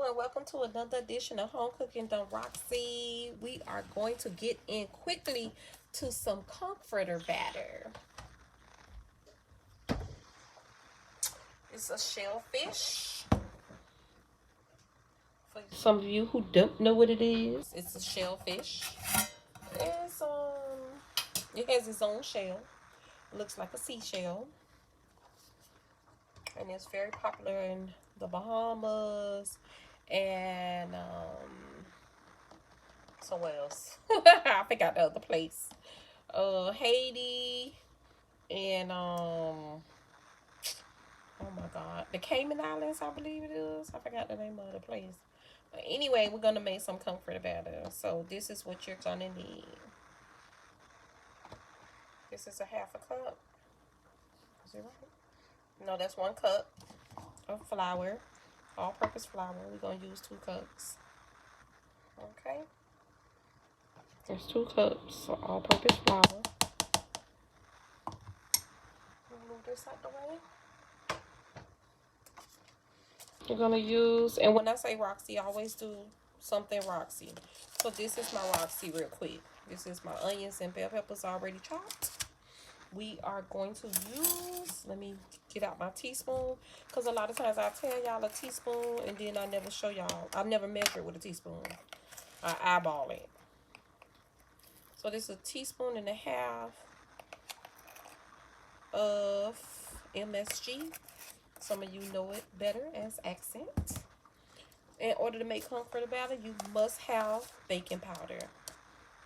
and welcome to another edition of Home Cooking Done Roxy. We are going to get in quickly to some conch fritter batter. It's a shellfish. For some of you who don't know what it is, it's a shellfish. It's it has its own shell. It looks like a seashell. And it's very popular in the Bahamas and somewhere else. I forgot the other place. Haiti and oh my god, the Cayman Islands, I believe it is. I forgot the name of the place. But anyway, we're gonna make some comfort batter. So this is what you're gonna need. This is a half a cup. Is it right? No, that's 1 cup of flour, all-purpose flour. We're gonna use 2 cups. Okay. There's 2 cups of all-purpose flour. Move this out the way. We're gonna use, and when I say Roxy, I always do something Roxy. So this is my Roxy real quick. This is my onions and bell peppers already chopped. We are going to use, let me get out my teaspoon, because a lot of times I tell y'all a teaspoon and then I never show y'all. I never measure it with a teaspoon. I eyeball it. So this is 1.5 teaspoons of MSG. Some of you know it better as Accent. In order to make conch fritter batter, you must have baking powder.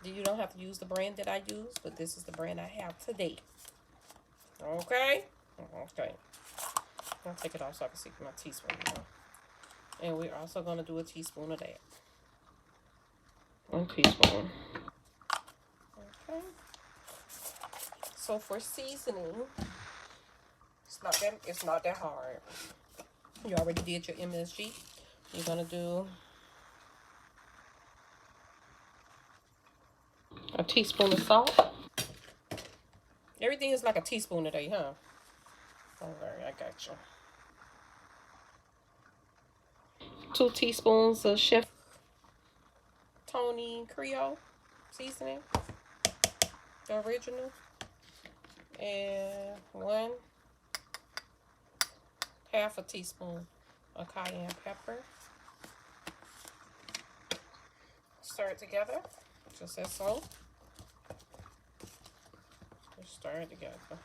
You don't have to use the brand that I use, but this is the brand I have today. Okay? Okay. I'll take it off so I can see my teaspoon now. And we're also going to do a teaspoon of that. 1 teaspoon. Okay. So for seasoning, it's not that hard. You already did your MSG. You're gonna do a teaspoon of salt. Everything is like a teaspoon today, huh? Alright, I got you. 2 teaspoons of Chef Tony Creole seasoning, the original, and 1/2 teaspoon of cayenne pepper. Stir it together, just as so. Just stir it together.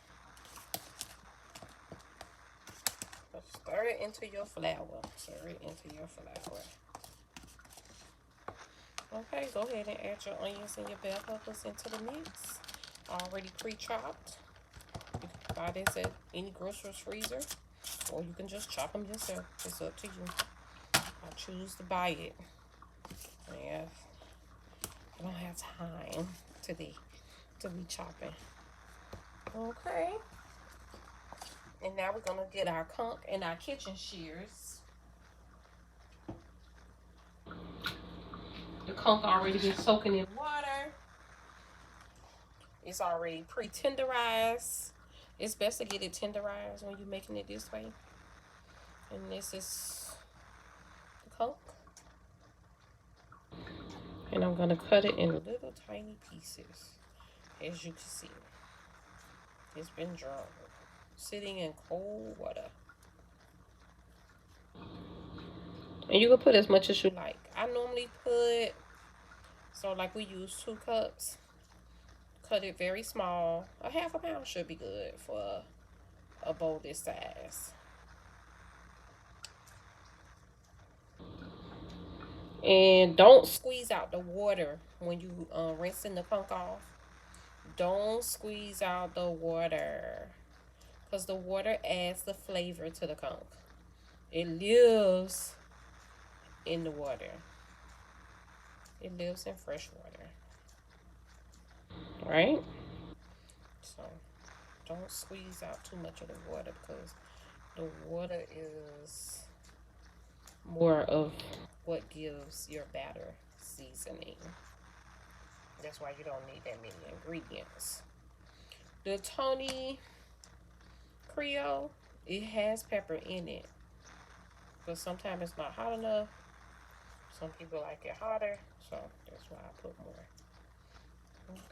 Stir it into your flour. Stir it into your flour. Okay, go ahead and add your onions and your bell peppers into the mix. Already pre-chopped. You can buy this at any grocer's freezer, or you can just chop them yourself. It's up to you. I choose to buy it. Yeah, I don't have time today to be chopping. Okay. And now we're gonna get our conch and our kitchen shears. The conch already been soaking in water. It's already pre-tenderized. It's best to get it tenderized when you're making it this way. And this is the conch. And I'm gonna cut it in little tiny pieces. As you can see, it's been drawn, sitting in cold water. And you can put as much as you like. I normally put, so like we use 2 cups. Cut it very small. A 1/2 pound should be good for a bowl this size. And don't squeeze out the water when you rinsing the conch off. Don't squeeze out the water, because the water adds the flavor to the conch. It lives in the water. It lives in fresh water. Right? So don't squeeze out too much of the water, because the water is more of what gives your batter seasoning. That's why you don't need that many ingredients. The Tony Creole, it has pepper in it, but sometimes it's not hot enough. Some people like it hotter, so that's why I put more.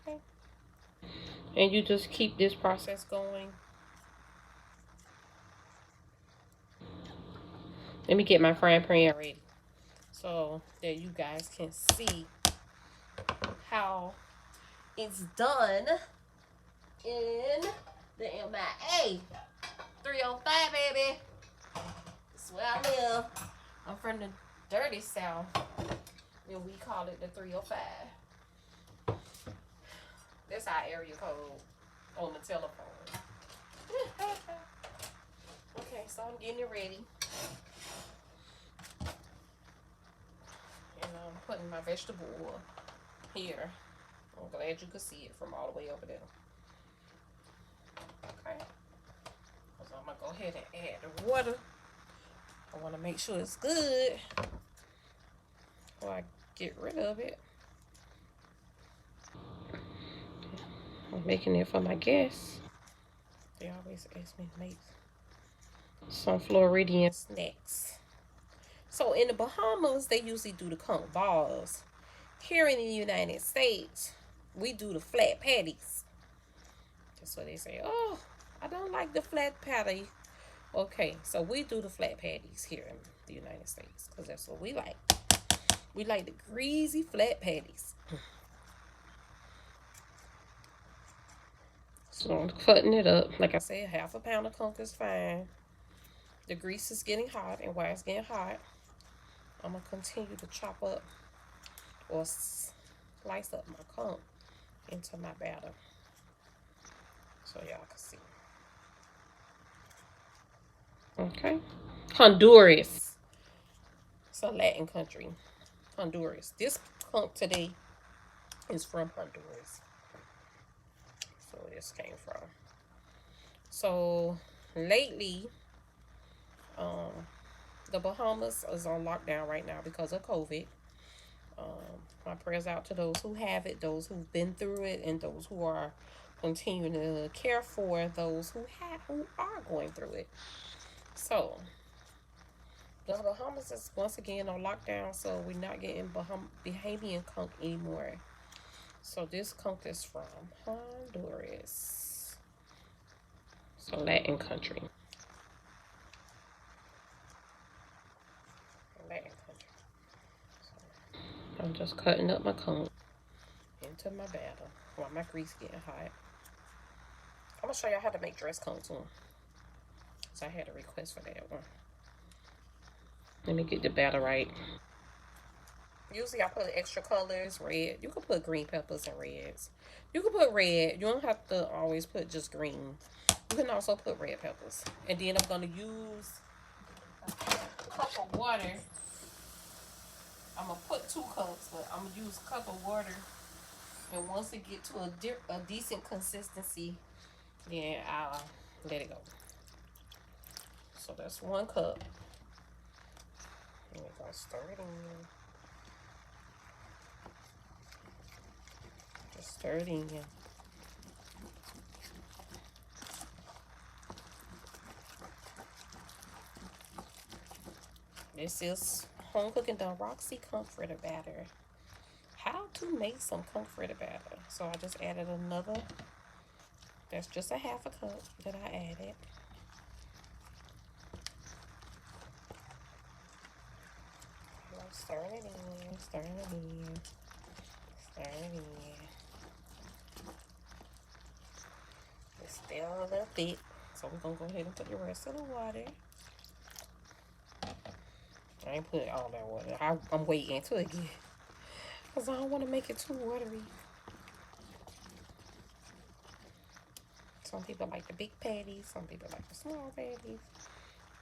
Okay. And you just keep this process going. Let me get my frying pan ready so that you guys can see how it's done in the MIA 305, baby. That's where I live. I'm from the dirty South, and we call it the 305. That's our area code on the telephone. Okay, so I'm getting it ready. And I'm putting my vegetable oil here. I'm glad you could see it from all the way over there. Okay. So I'm going to go ahead and add the water. I want to make sure it's good before I get rid of it. I'm making it for my guests. They always ask me to make some Floridian snacks. So in the Bahamas, they usually do the conch balls. Here in the United States, we do the flat patties. That's what they say. Oh, I don't like the flat patty. Okay, so we do the flat patties here in the United States because that's what we like. We like the greasy flat patties. So I'm cutting it up. Like I said, half a pound of conch is fine. The grease is getting hot, and while it's getting hot, I'm going to continue to chop up or slice up my conch into my batter so y'all can see. Okay. Honduras. It's a Latin country. Honduras. This conch today is from Honduras. So this came from. So lately, the Bahamas is on lockdown right now because of COVID. My prayers out to those who have it, those who've been through it, and those who are continuing to care for those who are going through it. So the Bahamas is once again on lockdown, so we're not getting Bahamian conch anymore. So this conch is from Honduras. So Latin country. Latin country. So I'm just cutting up my conch into my batter while my grease getting hot. I'm gonna show y'all how to make dress conch too. So I had a request for that one. Let me get the batter right. Usually I put extra colors, red. You can put green peppers and reds. You can put red. You don't have to always put just green. You can also put red peppers. And then I'm going to use a cup of water. I'm going to put 2 cups, but I'm going to use a cup of water. And once it gets to a decent consistency, then I'll let it go. So that's 1 cup. And we're going to stir it in. Just stir it in. This is HomeCookingDoneRoxy conch fritter batter. How to make some conch fritter batter. So I just added another. That's just a half a cup that I added. I'm stirring it in, stirring it in, stirring it in. It's still a little thick, so we're gonna go ahead and put the rest of the water. I ain't putting all that water. I'm waiting till it get, because I don't want to make it too watery. Some people like the big patties, some people like the small patties.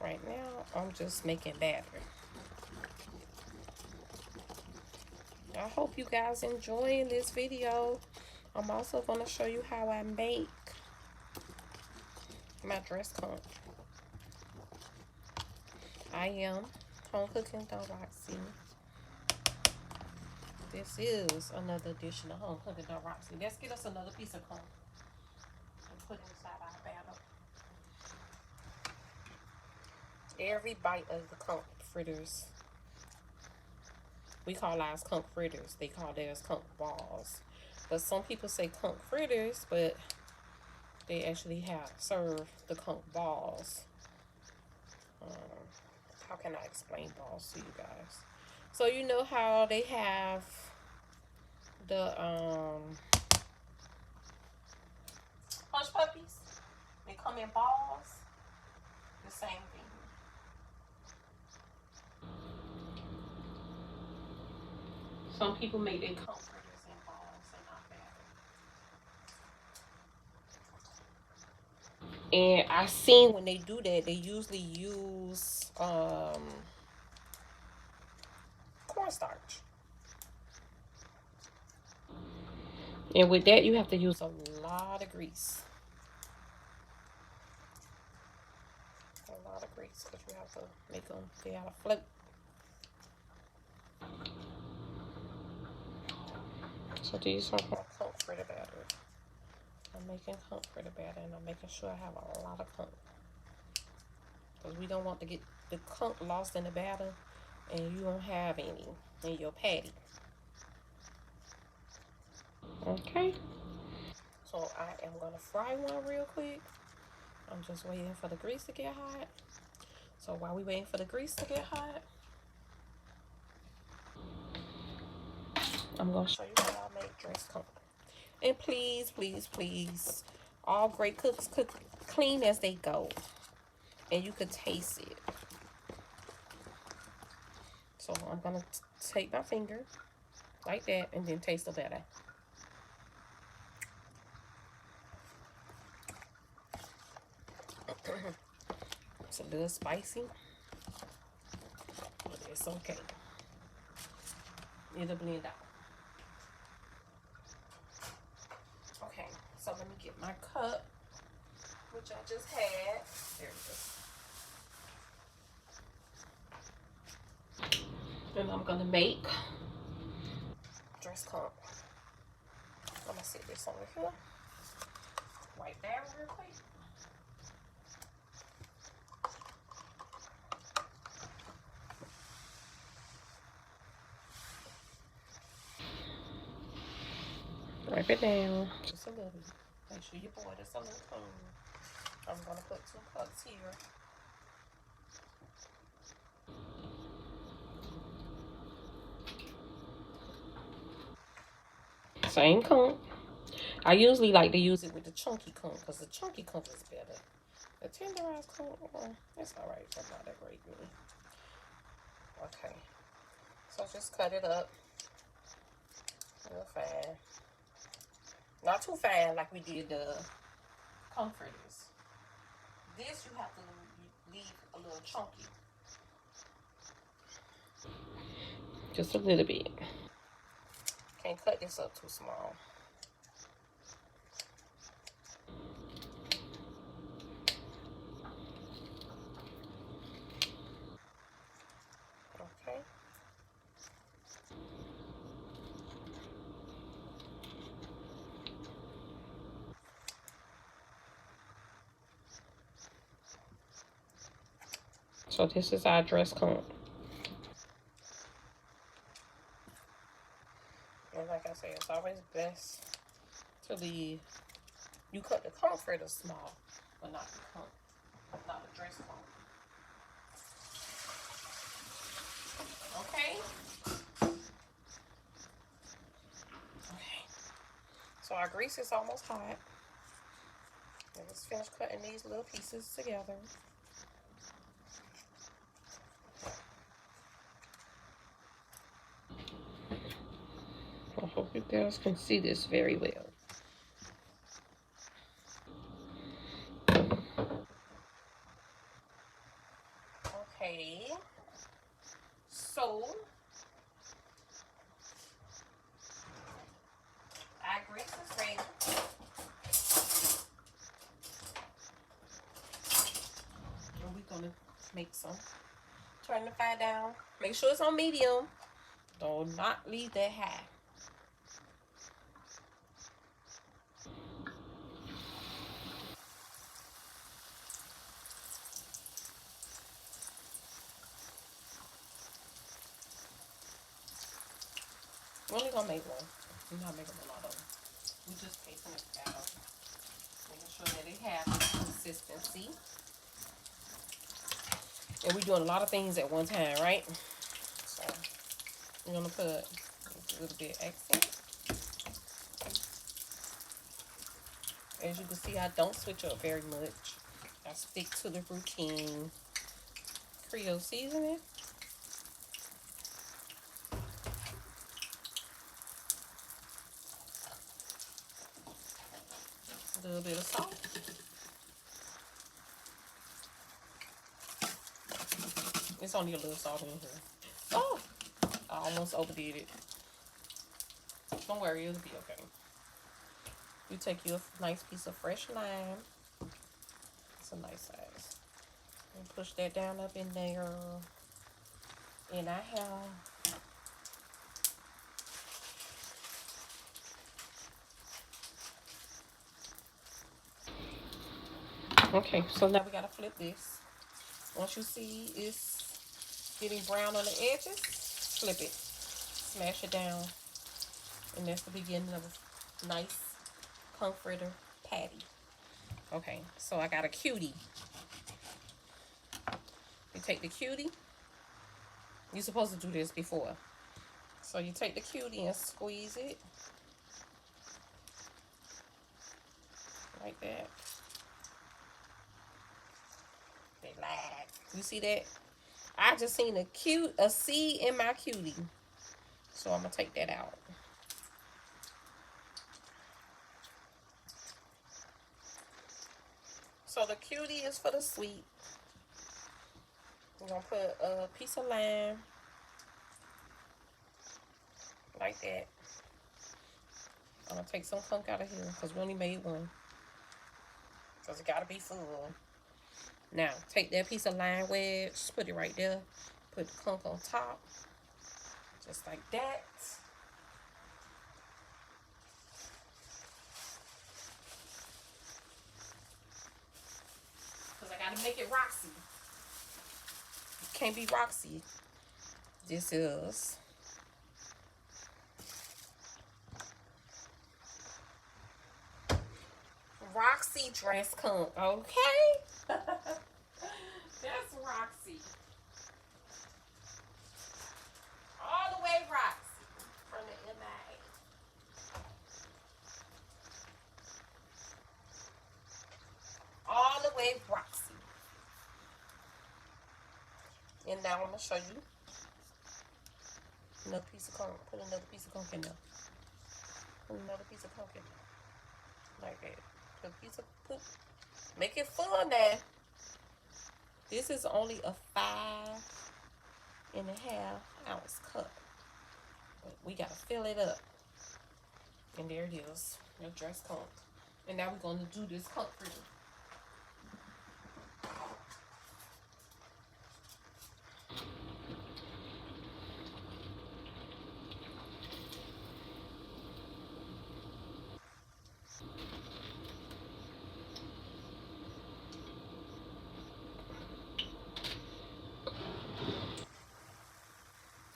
Right now, I'm just making batter. I hope you guys enjoying this video. I'm also going to show you how I make my dress conch. I am HomeCookingDoneRoxy. This is another edition of HomeCookingDoneRoxy. Let's get us another piece of conch and put it inside our batter. Every bite of the conch fritters We call ours conch fritters. They call theirs conch balls. But some people say conch fritters, but they actually have served the conch balls. How can I explain balls to you guys? So you know how they have the hush puppies? They come in balls. The same thing. Some people make their conch fritters in balls and not batter. And I seen when they do that, they usually use cornstarch. And with that, you have to use a lot of grease. A lot of grease because you have to make them stay out of float. So these are my conch fritter batter. I'm making conch fritter batter and I'm making sure I have a lot of conch. Because we don't want to get the conch lost in the batter and you don't have any in your patty. Okay. So I am going to fry one real quick. I'm just waiting for the grease to get hot. So while we waiting for the grease to get hot, I'm going to show you how I make dressed conch. And please, please, please, all great cooks cook clean as they go. And you could taste it. So I'm going to take my finger like that and then taste the batter. It's a little spicy, but it's okay. It'll blend out. Okay, so let me get my cup, which I just had. There it is. And I'm gonna make dressed conch. I'm gonna set this over here. Wipe down real quick. Wipe it down just a little bit. Make sure you boil this a little clean. I'm gonna put 2 cups here. Same conch. I usually like to use it with the chunky conch because the chunky conch is better. The tenderized conch, it's alright, but not that great really. Okay, so just cut it up real fine. Not too fine like we did the conch fritters. This you have to leave a little chunky. Just a little bit. Can't cut this up too small. Okay. So this is our dressed conch. And like I said, it's always best to leave. You cut the conch fritters small, but not the conch, not the dressed conch. Okay. Okay. So our grease is almost hot. Let's finish cutting these little pieces together. I hope you guys can see this very well. Okay. So our grease is ready. And we're gonna make some. Turn the fire down. Make sure it's on medium. Do not leave that high. We're only gonna make one. We're not making a lot of them. We just taking it out, making sure that it has consistency. And we're doing a lot of things at one time, right? So we're gonna put a little bit accent. As you can see, I don't switch up very much. I stick to the routine. Creole seasoning. A little bit of salt. It's only a little salt in here. Oh, I almost overdid it. Don't worry, it'll be okay. You take you a nice piece of fresh lime. It's a nice size. And push that down up in there. And I have okay, so now we gotta flip this. Once you see it's getting brown on the edges, flip it. Smash it down. And that's the beginning of a nice conch fritter patty. Okay, so I got a cutie. You take the cutie. You're supposed to do this before. So you take the cutie and squeeze it. Like that. Relax. You see that? I just seen a seed in my cutie. So I'm gonna take that out. So the cutie is for the sweet. I'm gonna put a piece of lime like that. I'm gonna take some conch out of here because we only made one. Because it gotta be full. Now take that piece of lime wedge, put it right there. Put the conch on top. Just like that. Because I gotta make it Roxy. It can't be Roxy. This is Roxy dress conch, okay? That's Roxy. All the way Roxy from the MIA. All the way Roxy. And now I'm going to show you another piece of conch. Put another piece of conch in there. Put another piece of conch in there. Like that. Put a piece of poop. Make it full now. This is only a 5.5 ounce cup. But we got to fill it up. And there it is. Your dress conch. And now we're going to do this conch fritter.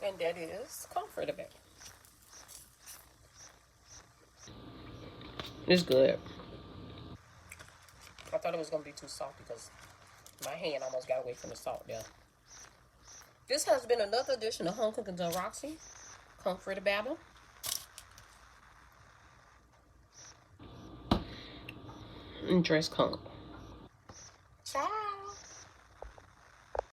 And that is conch fritter baby. It's good. I thought it was going to be too salty because my hand almost got away from the salt there. This has been another edition of HomeCookingDoneRoxy. Conch fritter batter. And dress conch.